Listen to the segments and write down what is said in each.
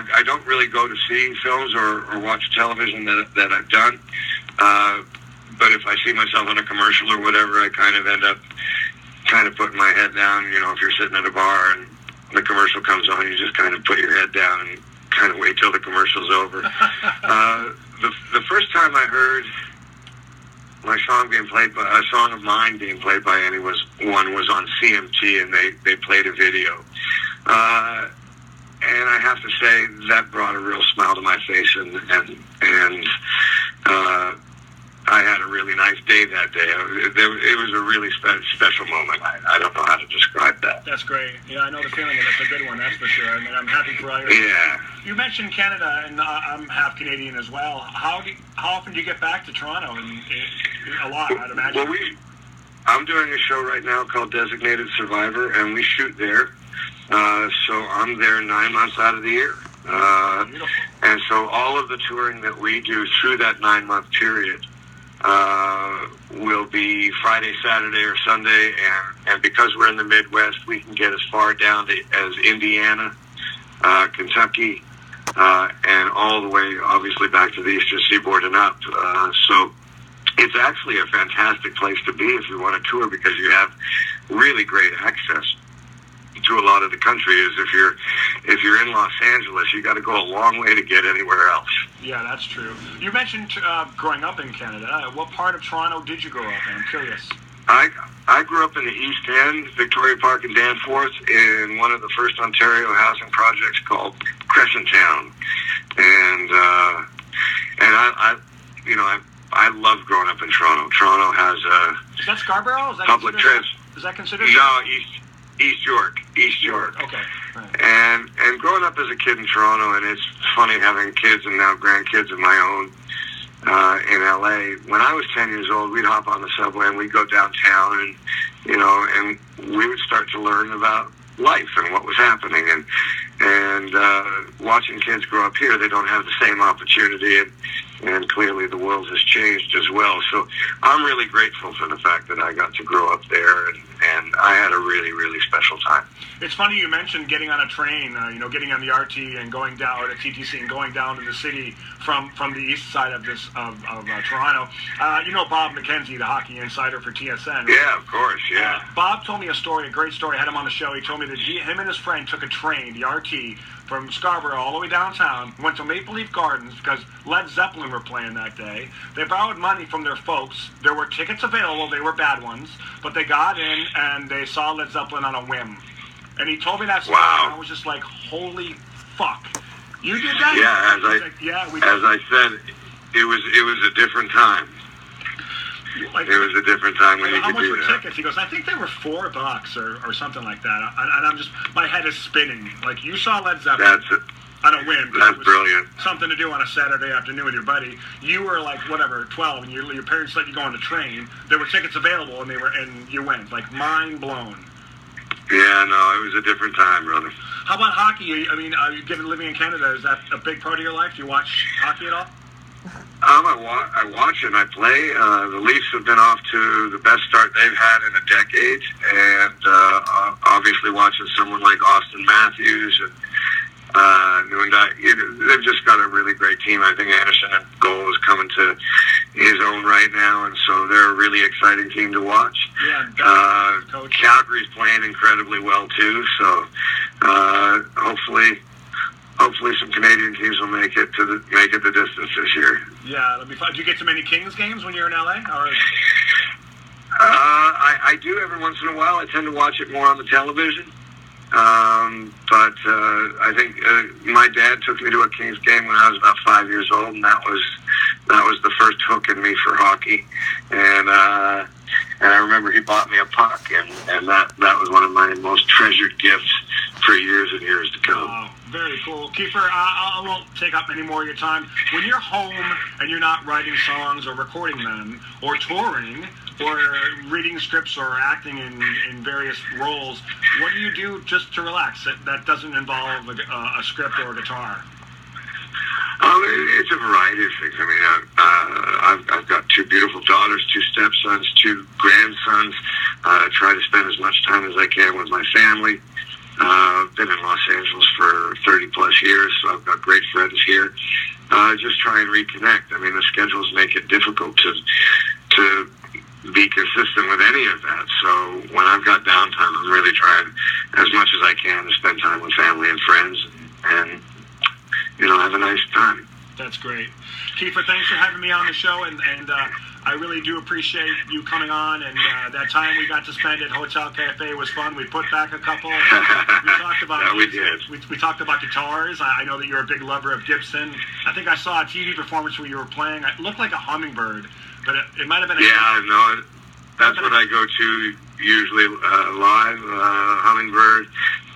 I don't really go to see films or watch television that I've done. But if I see myself in a commercial or whatever, I kind of end up kind of putting my head down. You know, if you're sitting at a bar and the commercial comes on, you just kind of put your head down and kind of wait till the commercial's over. The first time I heard my song being played by, a song of mine being played by anyone was on CMT, and they played a video. And I have to say that brought a real smile to my face, and I had a really nice day that day. It was a really special moment. I don't know how to describe that. That's great. Yeah, I know the feeling, and it's a good one, that's for sure. I mean, I'm happy for all your... Yeah. You mentioned Canada, and I'm half Canadian as well. How often do you get back to Toronto? And a lot, I'd imagine. Well, I'm doing a show right now called Designated Survivor, and we shoot there. So I'm there 9 months out of the year. And so all of the touring that we do through that 9-month period will be Friday, Saturday, or Sunday. And because we're in the Midwest, we can get as far down as Indiana, Kentucky, and all the way, obviously, back to the Eastern Seaboard and up. So it's actually a fantastic place to be if you want to tour, because you have really great access to a lot of the country. Is if you're in Los Angeles, you got to go a long way to get anywhere else. Yeah, that's true. You mentioned growing up in Canada. What part of Toronto did you grow up in? I'm curious. I grew up in the East End, Victoria Park and Danforth, in one of the first Ontario housing projects called Crescent Town, and I love growing up in Toronto. Toronto has is that Scarborough? Is that public transit? Is that considered? No, East York. Okay. Right. And growing up as a kid in Toronto, and it's funny having kids and now grandkids of my own in LA. When I was 10 years old, we'd hop on the subway and we'd go downtown, and we would start to learn about life and what was happening, and watching kids grow up here, they don't have the same opportunity, and clearly the world has changed as well. So I'm really grateful for the fact that I got to grow up there, and I had a really, really special time. It's funny you mentioned getting on a train, getting on the RT and going down, or the TTC, and going down to the city from the east side of Toronto. Bob McKenzie, the hockey insider for TSN. Right? Yeah, of course, yeah. Bob told me a story, a great story. I had him on the show. He told me that him and his friend took a train, the RT, from Scarborough all the way downtown, went to Maple Leaf Gardens because Led Zeppelin were playing that day. They borrowed money from their folks. There were tickets available. They were bad ones, but they got in and they saw Led Zeppelin on a whim. And he told me that story, and I was just like, holy fuck. You did that? Yeah, as I said, it was a different time. It was a different time when you could do that. How much were tickets? He goes, I think they were $4 or something like that. And I'm just, my head is spinning. Like, you saw Led Zeppelin on a whim. That's brilliant. Something to do on a Saturday afternoon with your buddy. You were like, 12, and your parents let you go on the train. There were tickets available, and you went. Like, mind blown. Yeah, no, it was a different time, brother. How about hockey? I mean, given living in Canada, is that a big part of your life? Do you watch hockey at all? I watch and I play. The Leafs have been off to the best start they've had in a decade, and obviously watching someone like Austin Matthews and they've just got a really great team. I think Anderson and goal is coming to his own right now, and so they're a really exciting team to watch. Yeah, Calgary's playing incredibly well too, so hopefully some Canadian teams will make it the distance this year. Yeah, it'll be fun. Do you get to many Kings games when you're in LA? Or? I do every once in a while. I tend to watch it more on the television. But I think my dad took me to a Kings game when I was about 5 years old, and that was the first hook in me for hockey. And I remember he bought me a puck, and that was one of my most treasured gifts for years and years to come. Oh, very cool. Kiefer, I won't take up any more of your time. When you're home and you're not writing songs or recording them or touring or reading scripts or acting in various roles, what do you do just to relax that doesn't involve a script or a guitar? It's a variety of things. I mean, I've got 2 beautiful daughters, 2 stepsons, 2 grandsons. I try to spend as much time as I can with my family. I've been in Los Angeles for 30 plus plus years, so I've got great friends here. Just try and reconnect. I mean, the schedules make it difficult to be consistent with any of that. So when I've got downtime, I'm really trying as much as I can to spend time with family and friends and have a nice time. That's great. Kiefer, thanks for having me on the show, and I really do appreciate you coming on, and that time we got to spend at Hotel Cafe was fun. We put back a couple. We talked about yeah, we did. We talked about guitars. I know that you're a big lover of Gibson. I think I saw a TV performance where you were playing. It looked like a hummingbird, but it might have been no, that's what I go to usually live, hummingbird.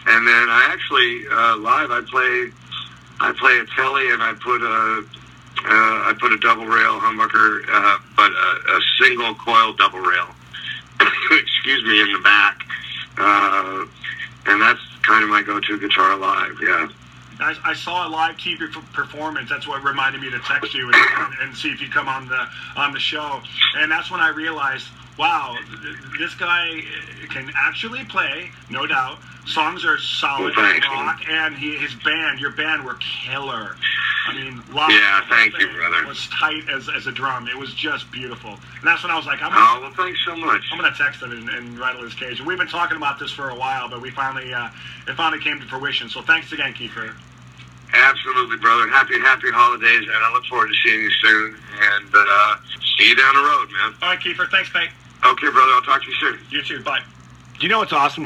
And then I actually, live, I play a telly, and I put a double rail humbucker, but a single coil double rail, excuse me, in the back. And that's kind of my go-to guitar live, yeah. I saw a live TV performance. That's what reminded me to text you and see if you'd come on the show. And that's when I realized, wow, this guy can actually play, no doubt. Songs are solid, rock, and your band were killer. I mean, yeah, thank you, brother. Was tight as a drum. It was just beautiful. And that's when I was like, well, thanks so much. I'm going to text him and rattle his cage. And we've been talking about this for a while, but it finally came to fruition. So thanks again, Kiefer. Absolutely, brother. Happy holidays, and I look forward to seeing you soon. And see you down the road, man. All right, Kiefer. Thanks, mate. Okay, brother. I'll talk to you soon. You too. Bye. Do you know what's awesome?